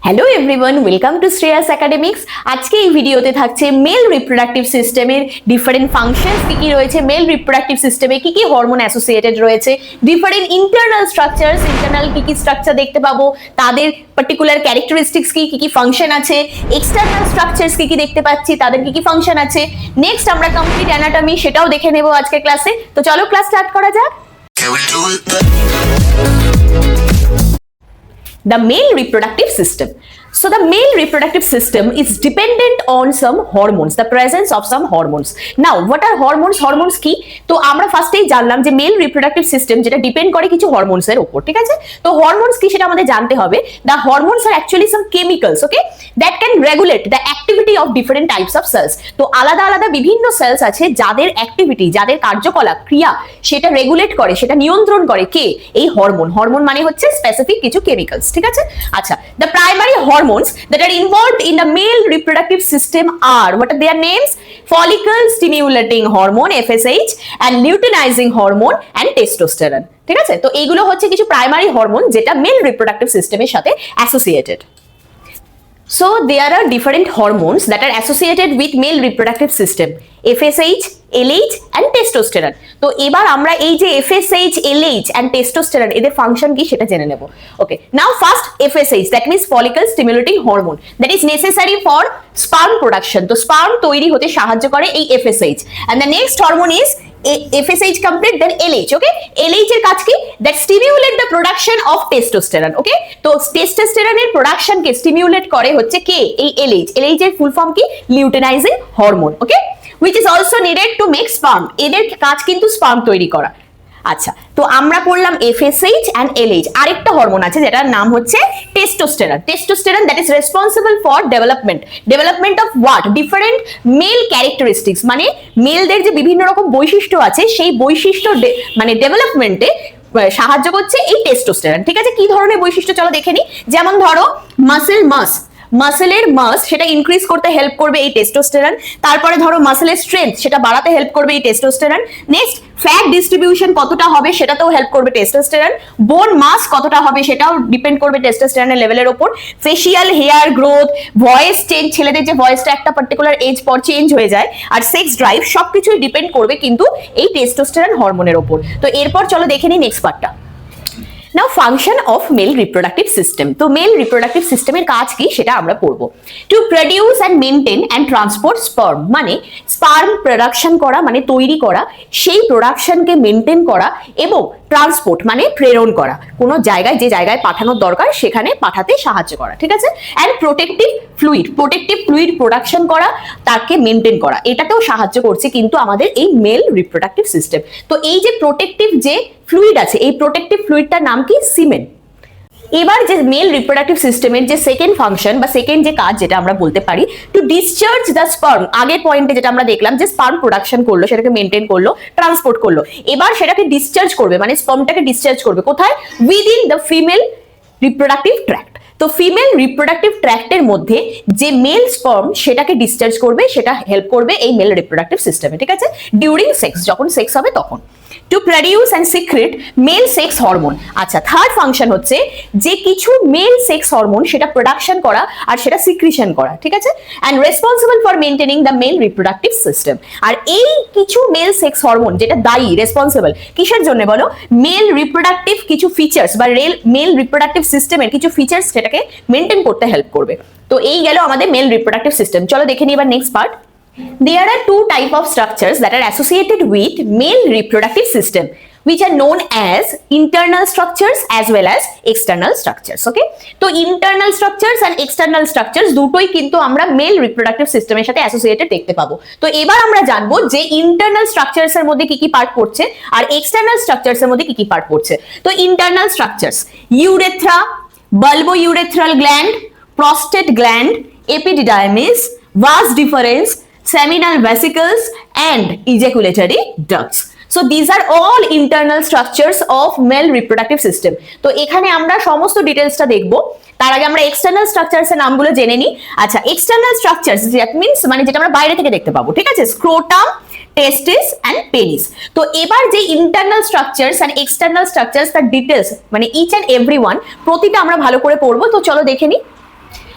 Hello everyone, welcome to Shreyas academics. আজকে এই ভিডিওতে থাকছে মেল রিপ্রোডাক্টিভ সিস্টেমের ডিফারেন্ট ফাংশনস কি রয়েছে, মেল রিপ্রোডাক্টিভ সিস্টেমে কি হরমোন অ্যাসোসিয়েটেড রয়েছে, ডিফারেন্ট ইন্টারনাল স্ট্রাকচারস, ইন্টারনাল কি স্ট্রাকচার দেখতে পাবো, তাদের পার্টিকুলার ক্যারেক্টারিস্টিক্স কি ফাংশন আছে, এক্সটার্নাল স্ট্রাকচারস কি দেখতে পাচ্ছি, তাদের কি ফাংশন আছে। নেক্সট আমরা কমপ্লিট অ্যানাটমি সেটাও দেখে নেব আজকের ক্লাসে। তো চলো ক্লাস স্টার্ট করা যাক। The male reproductive system. So the male reproductive system is dependent on some hormones, the presence of some hormones. Now, what are hormones? Hormones কি? তো আমরা ফার্স্টেই জানলাম যে মেল রিপ্রোডাক্টিভ সিস্টেম যেটা ডিপেন্ড করে কিছু হরমোনস এর উপর, ঠিক আছে? তো হরমোনস কি সেটা আমাদের জানতে হবে। The hormones are actually some chemicals, okay, that can regulate the activity of different types of cells. তো আলাদা আলাদা বিভিন্ন সেলস আছে যাদের অ্যাক্টিভিটি, যাদের কার্যকলাপ, ক্রিয়া সেটা রেগুলেট করে, সেটা নিয়ন্ত্রণ করে কে? এই হরমোন। হরমোন মানে হচ্ছে স্পেসিফিক কিছু কেমিক্যালস, ঠিক আছে? আচ্ছা, the primary hormones that are involved in the male reproductive system are, what are their names? Follicle stimulating hormone FSH and luteinizing hormone and testosterone, ঠিক আছে? তো এইগুলো হচ্ছে কিছু প্রাইমারি হরমোন যেটা মেল রিপ্রোডাক্টিভ সিস্টেমের সাথে associated. So there are different hormones that are associated with male reproductive system, FSH, LH and testosterone. তো এবার আমরা এই যে FSH, LH and testosterone এদের ফাংশন কি সেটা জেনে নেব। ওকে, নাও first FSH, that means follicle stimulating hormone, that is necessary for sperm production. তো sperm তৈরি হতে সাহায্য করে এই FSH, and the next hormone is FSH complete, then LH. okay, LH এর কাজ কি? that stimulate the production of testosterone. okay, তো testosterone এর প্রোডাকশন কে স্টিমিউলেট করে হচ্ছে কে? এই LH। LH এর ফুল ফর্ম কি? Luteinising hormone. Okay, which is also needed to make sperm. এদের কাজ কিন্তু স্পার্ম তৈরি করা। আচ্ছা, তো আমরা পড়লাম FSH and LH। আরেকটা হরমোন আছে যেটার নাম হচ্ছে testosterone. Testosterone that is responsible for development of what? different male characteristics, মানে মেলদের যে বিভিন্ন রকম বৈশিষ্ট্য আছে সেই বৈশিষ্ট্য মানে ডেভেলপমেন্টে সাহায্য করছে এই টেস্টোস্টেরন, ঠিক আছে? কি ধরনের বৈশিষ্ট্য চলো দেখে নিই। যেমন ধরো মাসেলের মাস সেটা ইনক্রিজ করতে হেল্প করবে এই টেস্টোস্টেরন। তারপরে ধরো মাসেলের স্ট্রেংথ সেটা বাড়াতে হেল্প করবে এই টেস্টোস্টেরন। নেক্সট, ফ্যাট ডিস্ট্রিবিউশন কতটা হবে সেটাতেও হেল্প করবে টেস্টোস্টেরন। বোন মাস কতটা হবে সেটাও ডিপেন্ড করবে টেস্টোস্টেরনের লেভেলের উপর। Facial hair growth, voice change, ছেলেদের যে ভয়েসটা একটা পার্টিকুলার এজ পর চেঞ্জ হয়ে যায়, আর সেক্স ড্রাইভ সবকিছুই ডিপেন্ড করবে কিন্তু এই টেস্টোস্টেরন হরমোনের উপর। তো এরপর চলো দেখে নিই নেক্সট পার্টটা। Now function of male reproductive system. তো male reproductive system এর কাজ কি সেটা আমরা পড়বো। To produce and maintain and transport sperm, মানে স্পার্ম প্রোডাকশন করা, মানে তৈরি করা, সেই প্রোডাকশনকে মেনটেন করা এবং ট্রান্সপোর্ট মানে প্রেরণ করা, কোনো জায়গায় যে জায়গায় পাঠানোর দরকার সেখানে পাঠাতে সাহায্য করা, ঠিক আছে? অ্যান্ড প্রোটেক্টিভ ফ্লুইড প্রোডাকশন করা, তাকে মেনটেন করা, এটাতেও সাহায্য করছে কিন্তু আমাদের এই মেল রিপ্রোডাক্টিভ সিস্টেম। তো এই যে প্রোটেক্টিভ যে ফ্লুইড আছে, এই প্রোটেক্টিভ ফ্লুইডটার নাম কি? সিমেন। এবার যে মেল রিপ্রোডাক্টিভ সিস্টেমের যে সেকেন্ড ফাংশন বা সেকেন্ড যে কাজ যেটা আমরা বলতে পারি, টু ডিসচার্জ দ্য স্পার্ম। আগের পয়েন্টে যেটা আমরা দেখলাম যে স্পার্ম প্রোডাকশন করলো, সেটাকে মেনটেন করলো, ট্রান্সপোর্ট করলো, এবার সেটাকে ডিসচার্জ করবে, মানে স্পার্মটাকে ডিসচার্জ করবে কোথায়? Within the female reproductive tract. তো ফিমেল রিপ্রোডাক্টিভ ট্র্যাক্টের মধ্যে যে মেল স্পার্ম সেটাকে ডিসচার্জ করবে, সেটা হেল্প করবে এই মেল রিপ্রোডাক্টিভ সিস্টেমে, ঠিক আছে? ডিউরিং সেক্স, যখন সেক্স হবে তখন। To produce and secrete male sex hormone. আচ্ছা, থার্ড ফাংশন হচ্ছে যে কিছু মেল সেক্স হরমোন সেটা প্রোডাকশন করা আর সেটা সিক্রিশন করা, ঠিক আছে? And responsible for maintaining the male reproductive system. আর এই কিছু মেল সেক্স হরমোন যেটা দায়ী, রেসপন্সিবল কিসের জন্য বলো? মেল রিপ্রোডাক্টিভ কিছু ফিচার্স বা মেল রিপ্রোডাক্টিভ সিস্টেমের কিছু ফিচার্স সেটাকে মেনটেন করতে হেল্প করবে। তো এই গেল আমাদের মেল রিপ্রোডাক্টিভ সিস্টেম। চলো দেখে নিই এবার next part. There are two types of structures that are associated with male reproductive system, which are known as internal structures as well as external structures. Okay, তো internal structures and external structures দুটোই কিন্তু আমরা male reproductive system এর সাথে associated দেখতে পাবো। তো এবার আমরা জানবো যে internal structures এর মধ্যে কি কি পার্ট পড়ছে আর external structures এর মধ্যে কি কি পার্ট পড়ছে। তো internal structures, urethra, bulbourethral gland, prostate gland, epididymis, vas deferens, seminal vesicles and ejaculatory ducts. So these are all internal structures of male reproductive system. তো এখানে আমরা সমস্ত ডিটেইলসটা দেখব। তার আগে আমরা এক্সটার্নাল স্ট্রাকচারস এর নামগুলো জেনে নিই। আচ্ছা, এক্সটার্নাল স্ট্রাকচারস দ্যাট মিন্স মানে যেটা আমরা বাইরে থেকে দেখতে পাবো, ঠিক আছে? Scrotum, testis and penis. তো এবার যে internal structures and external structures তার ডিটেইলস মানে ইচ এন্ড এভরি ওয়ান প্রতিটা আমরা ভালো করে পড়বো। তো চলো দেখে নিই।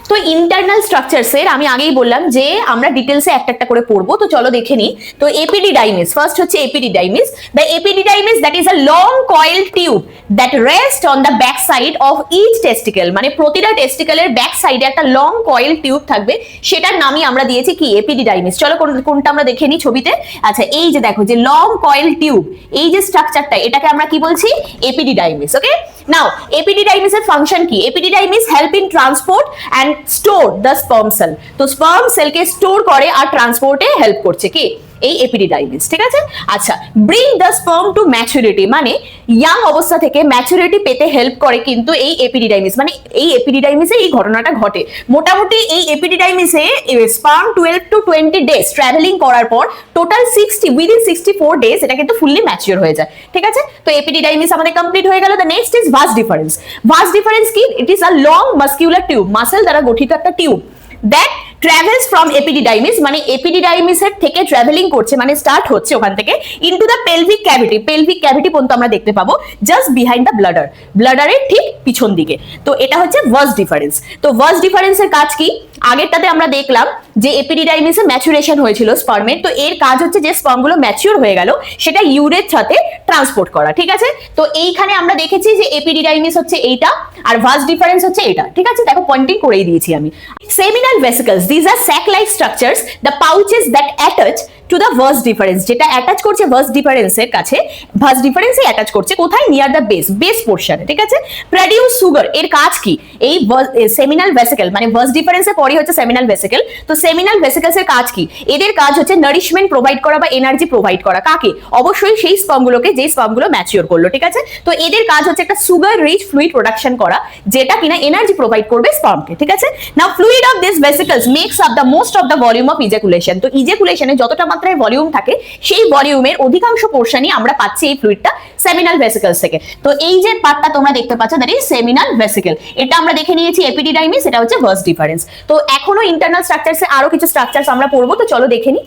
তো ইন্টারনাল স্ট্রাকচারসের আমি আগেই বললাম যে আমরা ডিটেলসে একটা একটা করে পড়বো, তো চলো দেখে নিই। তো এপিডিডাইমিস, ফার্স্ট হচ্ছে epididymis. The epididymis that is a long coil tube that rest on the back side of each testicle, মানে প্রতিটা টেস্টিকেলের ব্যাক সাইডে একটা লং কয়েল টিউব থাকবে, সেটার নামই আমরা দিয়েছি কি এপিডিডাইমিস। চলো কোনটা আমরা দেখে নিই ছবিতে। আচ্ছা এই যে দেখো যে লং কয়েল টিউব, এই যে স্ট্রাকচারটা, এটাকে আমরা কি বলছি এপিডিডাইমিস। ওকে, নাও এপিডিডাইমিসের ফাংশন কি? Epididymis help in transport and store the sperm cell. তো স্পার্ম সেলকে স্টোর করে আর ট্রান্সপোর্টে হেল্প করছে কি এই এপিডিডাইমিস, ঠিক আছে। আচ্ছা, bring the sperm to maturity, মানে ইয়াং অবস্থা থেকে ম্যাচুরিটি পেতে হেল্প করে কিন্তু এই এপিডিডাইমিস, মানে এই এপিডিডাইমিসে এই ঘটনাটা ঘটে। মোটামুটি এই এপিডিডাইমিসে স্পার্ম 12 to 20 ডেজ ট্রাভেলিং করার পর টোটাল 64 ডেজ এটা কিন্তু ফুললি ম্যাচিওর হয়ে যায়, ঠিক আছে। তো এপিডিডাইমিস আমাদের কমপ্লিট হয়ে গেল। The next is vas deferens. Vas deferens কি? It is a long muscular tube, muscle দ্বারা গঠিত একটা tube that travels from epididymis, মানে এপিডিডাইমিস এর থেকে ট্রাভেলিং করছে, মানে স্টার্ট হচ্ছে ওখান থেকে into the pelvic cavity, pelvic cavity পর্যন্ত আমরা দেখতে পাবো, জাস্ট বিহাইন্ড দ্য ব্লাডার, ব্লাডারের ঠিক পিছন দিকে। তো এটা হচ্ছে ভাস ডিফারেন্স। তো ভাস ডিফারেন্সের কাজ কি? আগেরটাতে আমরা দেখলাম যে এপিডিডাইমিসে ম্যাচুরেশন হয়েছিল স্পার্মের, তো এর কাজ হচ্ছে যে স্পার্মগুলো ম্যাচিওর হয়ে গেল সেটা ইউরেথ্রাতে ট্রান্সপোর্ট করা, ঠিক আছে। তো এইখানে আমরা দেখেছি যে এপিডিডাইমিস হচ্ছে এইটা আর ভাস ডিফারেন্স হচ্ছে এটা, ঠিক আছে। দেখো পয়েন্টিং করেই দিয়েছি আমি। Seminal ভেসিকলস, these are sac like structures, the pouches that attach to the vas deferens, যেটা অ্যাটাচ করছে vas deferens এর কাছে, vas deferens এ অ্যাটাচ করছে কোথায়? নিয়ার দ্য বেস পোরশনে, ঠিক আছে। প্রডিউস সুগার, এর কাজ কি? এই সেমিনাল ভেসিকল, মানে vas deferens এর পরেই হচ্ছে সেমিনাল ভেসিকল। তো সেমিনাল ভেসিকলস এর কাজ কি? এদের কাজ হচ্ছে নারিশমেন্ট প্রোভাইড করা বা এনার্জি প্রোভাইড করা। কাকে? অবশ্যই সেই স্পার্মগুলোকে, যেই স্পার্মগুলো ম্যাচিওর করলো, ঠিক আছে। তো এদের কাজ হচ্ছে একটা সুগার রিচ ফ্লুইড প্রোডাকশন করা, যেটা কিনা এনার্জি প্রোভাইড করবে স্পার্মকে, ঠিক আছে। Now fluid of this vesicles makes up the most of the volume of ejaculation. তো ইজাকুলেশনে যতটা মাত্রায় ভলিউম থাকে সেই ভলিউমের অধিকাংশ পোরশনই আমরা পাচ্ছি এই ফ্লুইডটা সেমিনাল ভেসিকলস থেকে। তো এই যে পার্টটা তোমরা দেখতে পাচ্ছ দ্যাট ইজ সেমিনাল ভেসিকল, এটা আমরা দেখে নিয়েছি এপিডিডাইমিস, এটা হচ্ছে ভাস ডিফারেন্স। তো এখনো ইন্টারনাল স্ট্রাকচারসে আরো কিছু স্ট্রাকচারস আমরা পড়বো, তো চলো দেখে নিই।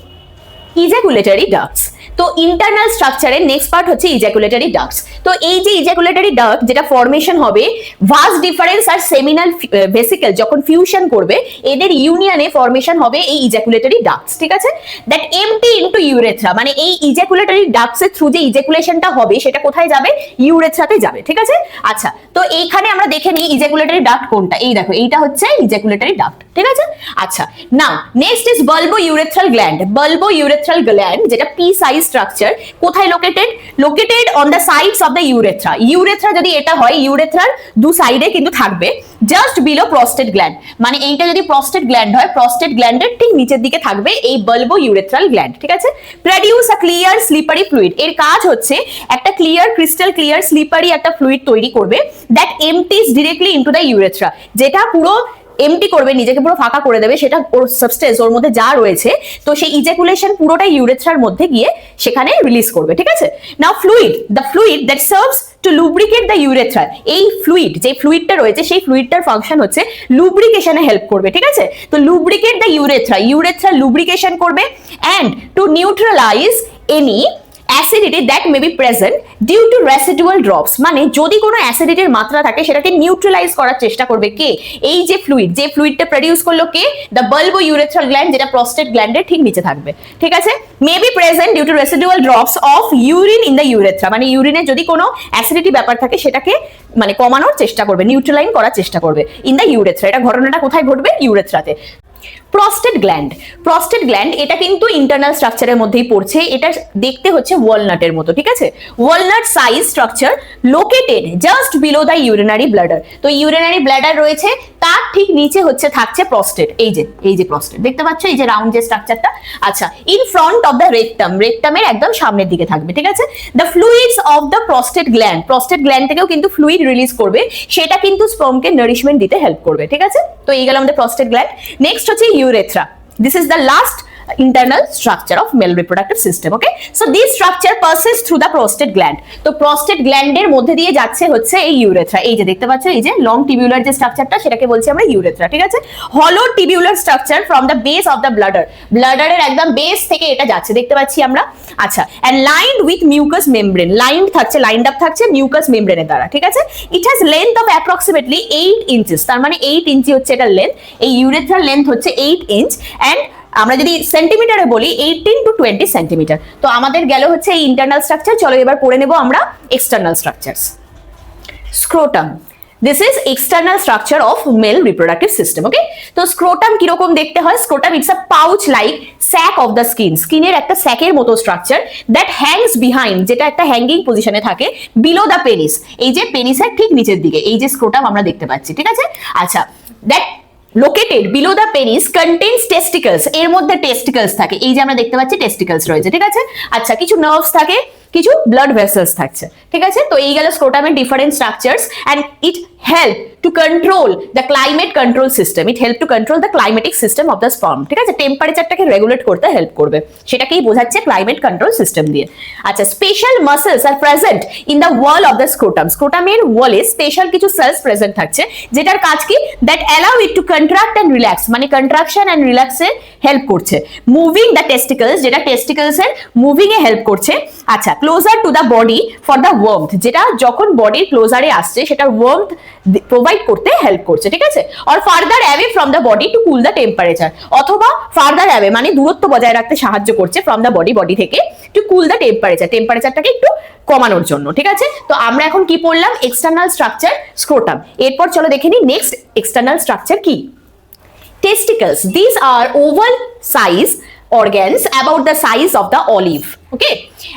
ইজাকুলেটরি ডাক্টস, তো ইন্টারনাল স্ট্রাকচারের নেক্সট পার্ট হচ্ছে ইজাকুলেটরি ডাক্টস। তো এই যে ইজাকুলেটরি ডাক্ট যেটা ফর্মেশন হবে ভাস ডিফারেন্স আর সেমিনাল ভেসিকল যখন ফিউশন করবে, এদের ইউনিয়নে ফর্মেশন হবে এই ইজাকুলেটরি ডাক্টস, ঠিক আছে। দ্যাট এমটি ইনটু ইউরেথ্রা, মানে এই ইজাকুলেটরি ডাক্টস এর থ্রু যে ইজাকুলেশনটা হবে সেটা কোথায় যাবে? ইউরেথ্রাতে যাবে, ঠিক আছে। আচ্ছা, তো এইখানে আমরা দেখে নিই ইজাকুলেটরি ডাক্ট কোনটা। এই দেখো এইটা হচ্ছে ইজাকুলেটরি ডাক্ট, ঠিক আছে। আচ্ছা, now next is bulbo urethral gland. Bulbo urethral gland যেটা পি সাইজ স্ট্রাকচার, কোথায় located? Located on the sides of the urethra. Urethra যদি এটা হয়, ইউরেথ্রার দু সাইডে কিন্তু থাকবে জাস্ট বিলো প্রস্টেট গ্ল্যান্ড, মানে এইটা যদি প্রস্টেট গ্ল্যান্ড হয়, প্রস্টেট গ্ল্যান্ডের ঠিক নিচের দিকে থাকবে এই বাল্বো ইউরেথ্রাল গ্ল্যান্ড, ঠিক আছে। Produce a clear slippery fluid, এর কাজ হচ্ছে একটা ক্লিয়ার ক্রিস্টাল ক্লিয়ার স্লিপারি একটা ফ্লুইড তৈরি করবে that empties directly into the urethra, যেটা পুরো এমটি করবে, নিজেকে পুরো ফাঁকা করে দেবে, সেটা ওর সাবস্টেন্স ওর মধ্যে যা রয়েছে, তো সেই ইজাকুলেশন পুরোটাই ইউরেথ্রার মধ্যে গিয়ে সেখানে রিলিজ করবে, ঠিক আছে। Now fluid, the fluid that serves to lubricate the urethra, এই ফ্লুইড যে ফ্লুইডটা রয়েছে সেই ফ্লুইডটার ফাংশন হচ্ছে লুব্রিকেশনে হেল্প করবে, ঠিক আছে। তো lubricate the urethra, urethra lubrication করবে and to neutralize any acidity that may be present due to residual drops, মানে যদি কোনো অ্যাসিডিটির মাত্রা থাকে সেটাকে নিউট্রালাইজ করার চেষ্টা করবে কে? এই যে ফ্লুইড, যে ফ্লুইডটা প্রডিউস করলো কে? দ্য বাল্বো ইউরেথ্রাল গ্ল্যান্ড, যেটা প্রস্টেট গ্ল্যান্ডের ঠিক নিচে থাকবে, ঠিক আছে। May be present due to residual drops of urine in the urethra, মানে ইউরিনে যদি কোনো অ্যাসিডিটি ব্যাপার থাকে সেটাকে মানে কমানোর চেষ্টা করবে, নিউট্রালাইজ করার চেষ্টা করবে ইন দ্য ইউরেথ্রা। এটা ঘটনাটা কোথায় ঘটবে? ইউরেথ্রাতে। প্রস্টেট গ্ল্যান্ড, প্রস্টেট গ্ল্যান্ড এটা কিন্তু ইন্টারনাল স্ট্রাকচারের মধ্যেই পড়ছে, এটা দেখতে হচ্ছে ওয়ালনাটের মতো, ঠিক আছে। Walnut size structure located just below the urinary bladder. তো ইউরিনারি ব্লাডার রয়েছে, তার ঠিক নিচে হচ্ছে থাকছে প্রস্টেট, এই যে প্রস্টেট দেখতে পাচ্ছ, এই যে রাউন্ড যে স্ট্রাকচারটা। আচ্ছা, in front of the rectum, রেকটামের একদম সামনের দিকে থাকবে, ঠিক আছে। The fluids of the prostate gland, prostate gland থেকেও কিন্তু ফ্লুইড রিলিজ করবে, সেটা কিন্তু স্পার্মকে নারিশমেন্ট দিতে হেল্প করবে, ঠিক আছে। তো এই গেল আমাদের প্রস্টেট গ্ল্যান্ড। নেক্সট হচ্ছে urethra, this is the last internal structure of male reproductive system. Okay, so this structure passes through the prostate gland. তো prostate gland এর মধ্যে দিয়ে যাচ্ছে হচ্ছে এই ইউরেথ্রা, এই যে দেখতে পাচ্ছ এই যে লং টিবিউলার যে স্ট্রাকচারটা সেটাকে বলছি আমরা ইউরেথ্রা, ঠিক আছে। হলো tubular structure from the base of the ব্লাডারের একদম বেস থেকে এটা যাচ্ছে দেখতে পাচ্ছি আমরা। আচ্ছা, and lined with mucous membrane, lined up থাকছে মিউকাস মেমব্রেনের দ্বারা, ঠিক আছে। It has length of approximately 8 inches, তার মানে 8 ইঞ্চি হচ্ছে এটার লেন্থ, এই ইউরেথ্রার লেন্থ হচ্ছে 8 ইঞ্চ, এন্ড আমরা যদি সেন্টিমিটারে বলি 18 to 20 সেন্টিমিটার। তো আমাদের গেল হচ্ছে এই ইন্টারনাল স্ট্রাকচার, চলো এবার পড়ে নেব আমরা external structures. Scrotum, this is external structure of male reproductive system. Okay, তো স্ক্রোটাম কিরকম দেখতে হয়? Scrotum it's a pouch like sac of the স্কিনের একটা স্যাকের মতো স্ট্রাকচার দ্যাট হ্যাংস বিহাইন্ড, যেটা একটা হ্যাঙ্গিং পজিশনে থাকে বিলো দ্য পেনিস, এই যে পেনিসের ঠিক নিচের দিকে এই যে স্ক্রোটাম আমরা দেখতে পাচ্ছি, ঠিক আছে। আচ্ছা, that located below the penis contains testicles, এর মধ্যে টেস্টিকলস থাকে, এই যে আমরা দেখতে পাচ্ছি টেস্টিকলস রয়েছে, ঠিক আছে। আচ্ছা, কিছু নার্ভস থাকে, কিছু ব্লাড ভেসেলস থাকছে, ঠিক আছে। তো এই গেল স্ক্রোটামের different structures, and it help to control the climate control system, it help to control the climatic system of the sperm, ঠিক আছে। টেম্পারেচারটাকে রেগুলেট করতে হেল্প করবে, সেটাকেই বোঝাচ্ছে ক্লাইমেট কন্ট্রোল সিস্টেম দিয়ে। আচ্ছা, স্পেশাল মাসলস আর present in the wall of the scrotum, স্ক্রোটামের ওয়ালে স্পেশাল কিছু সেলস প্রেজেন্ট থাকছে, যেটার কাজ কি? That allow it to contract and relax, মানে কন্ট্রাকশন এন্ড রিল্যাক্সে হেল্প করছে। মুভিং দ্য টেস্টিকলস, যেটা টেস্টিকলসের মুভিং এ হেল্প করছে। আচ্ছা, closer to the body for the warmth, যেটা যখন বডির ক্লোজারে আসছে সেটা ওয়ার্মথ প্রোভাইড করতে হেল্প করছে, ঠিক আছে। Or further away from the body two cool the temperature, অথবা ফার্দার অ্যাওয়ে মানে দূরত্ব বজায় রাখতে সাহায্য করছে ফ্রম দ্য বডি থেকে টু কুল দ্য টেম্পারেচারটাকে একটু কমানোর জন্য, ঠিক আছে। তো আমরা এখন কি পড়লাম? External structure scrotum. এরপর চলো দেখে নিই নেক্সট এক্সটার্নাল স্ট্রাকচার কি। টেস্টিকলস, these are oval size organs about the size of the olive, okay,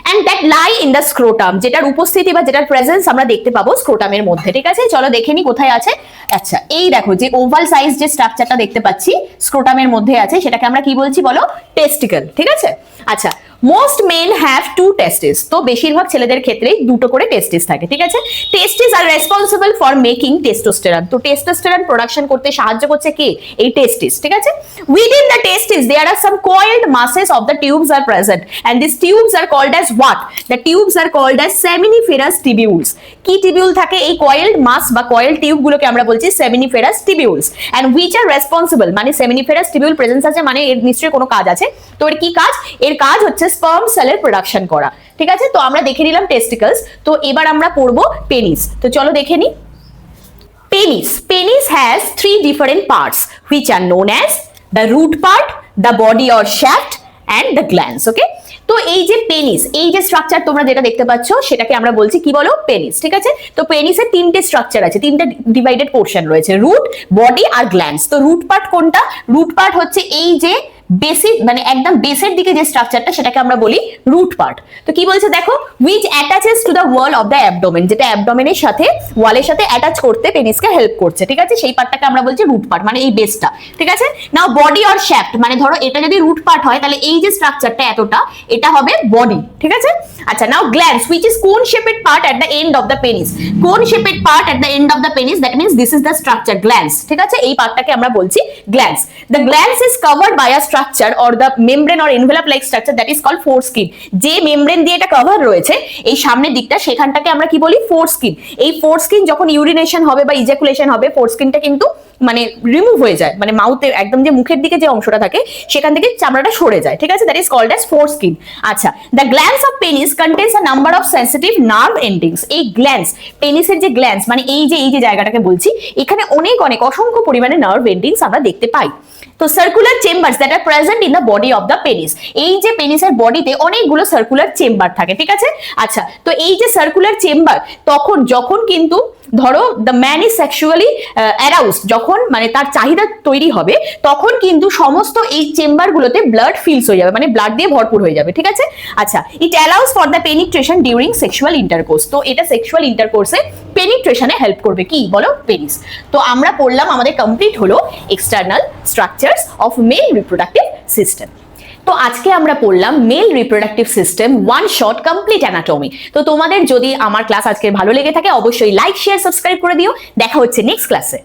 and that lie in the scrotum, যেটার উপস্থিতি বা যেটার প্রেজেন্স আমরা দেখতে পাবো স্ক্রোটামের মধ্যে, ঠিক আছে। চলো দেখে নি কোথায় আছে। আচ্ছা, এই দেখো যে ওভাল সাইজ যে স্ট্রাকচারটা দেখতে পাচ্ছি স্ক্রোটামের মধ্যে আছে, সেটাকে আমরা কি বলছি বলো? টেস্টিকল, ঠিক আছে। আচ্ছা, মোস্ট মেন হ্যাভ টু টেস্টিস, তো বেশিরভাগ ছেলেদের ক্ষেত্রেই দুটো করে টেস্টিস থাকে, ঠিক আছে। Testis are responsible for making testosterone, তো টেস্টোস্টেরন প্রোডাকশন করতে সাহায্য করছে কে? এই টেস্টিস, ঠিক আছে। Within the testis there are some coiled masses of the tubes are present, and these tubes are called as what? The tubes are called as seminiferous tubules. কি tubule থাকে? এই কয়েলড মাস বা কয়েলড টিউব গুলোকে আমরা বলছি seminiferous tubules, and which are responsible, মানে seminiferous tubule presence আছে মানে এর নিশ্চয়ই কোনো কাজ আছে। তো এর কি কাজ? এর কাজ হচ্ছে স্পার্ম সেলের প্রোডাকশন করা, ঠিক আছে। তো আমরা দেখে নিলাম টেস্টিকলস, তো এবার আমরা পড়বো পেনিস। তো চলো দেখে নি। Penis has 3 different parts which are known as the root part, the body or shaft, and the glands, okay. তো এই যে পেনিস, এই যে স্ট্রাকচার তোমরা যেটা দেখতে পাচ্ছ সেটাকে আমরা বলছি কি বলো? পেনিস, ঠিক আছে। তো পেনিসের 3টে স্ট্রাকচার আছে, 3টে ডিভাইডেড পোর্শন রয়েছে, রুট, বডি আর গ্ল্যান্ডস। তো রুট পার্ট কোনটা? রুট পার্ট হচ্ছে এই যে বেসিক মানে একদম বেসের দিকে যে স্ট্রাকচারটা সেটাকে আমরা বলি রুট পার্ট। তো কি বলছে দেখো, which attaches to the wall of the abdomen, যেটা অ্যাবডোমেনের সাথে ওয়ালের সাথে অ্যাটাচ করতে পেনিসকে হেল্প করছে, ঠিক আছে। সেই পার্টটাকে আমরা বলছি রুট পার্ট, মানে এই বেসটা, ঠিক আছে। নাও বডি অর শ্যাফট, মানে ধরো এটা যদি রুট পার্ট হয় তাহলে এই যে স্ট্রাকচারটা এতটা, এটা হবে বডি, ঠিক আছে। আচ্ছা, নাও glands, which is cone shaped part at the end of the penis, cone shaped part at the end of the penis, that means this is the structure glands, ঠিক আছে। এই পার্টটাকে আমরা বলছি glands. The glands is covered by a structure or the membrane or envelope like structure that is called foreskin, যে membrane দিয়ে এটা cover রয়েছে এই সামনের দিকটা, সেখানটাকে আমরা কি বলি? ফোরস্কিন। এই ফোরস্কিন যখন ইউরিনেশন হবে বা ইজাকুলেশন হবে, ফোরস্কিনটা কিন্তু মানে রিমুভ হয়ে যায়, মানে মাউথে একদম যে মুখের দিকে যে অংশটা থাকে সেখান থেকে চামড়াটা সরে যায়, ঠিক আছে। That is called as foreskin. আচ্ছা, the glands of penis contains a number of sensitive nerve endings. এই গ্ল্যান্ডস, পেনিসের যে গ্ল্যান্ডস মানে এই যে জায়গাটাকে বলছি, এখানে অনেক অসংখ্য পরিমাণে নার্ভ এন্ডিংস আমরা দেখতে পাই। তো circular chambers that are present in the body of the penis, এই যে পেনিসের বডিতে অনেকগুলো সার্কুলার চেম্বার থাকে, ঠিক আছে। আচ্ছা, তো এই যে সার্কুলার চেম্বার, যখন কিন্তু ধরো the man is sexually aroused, যখন মানে তার চাহিদা তৈরি হবে, তখন কিন্তু সমস্ত এই চেম্বারগুলোতে ব্লাড ফিলস হয়ে যাবে, মানে ব্লাড দিয়ে ভরপুর হয়ে যাবে, ঠিক আছে। আচ্ছা, it allows for the penetration during sexual intercourse, তো এটা সেক্সুয়াল ইন্টারকোর্সে পেনিট্রেশনে হেল্প করবে, কি বলো? পেনিস। তো আমরা পড়লাম, আমাদের কমপ্লিট হলো external structures of mail reproductive system. তো আজকে আমরা পড়লাম mail reproductive system one shot complete anatomy. তো তোমাদের যদি আমার ক্লাস আজকে ভালো লেগে থাকে অবশ্যই লাইক, শেয়ার, সাবস্ক্রাইব করে দিও। দেখা হচ্ছে নেক্সট ক্লাসে।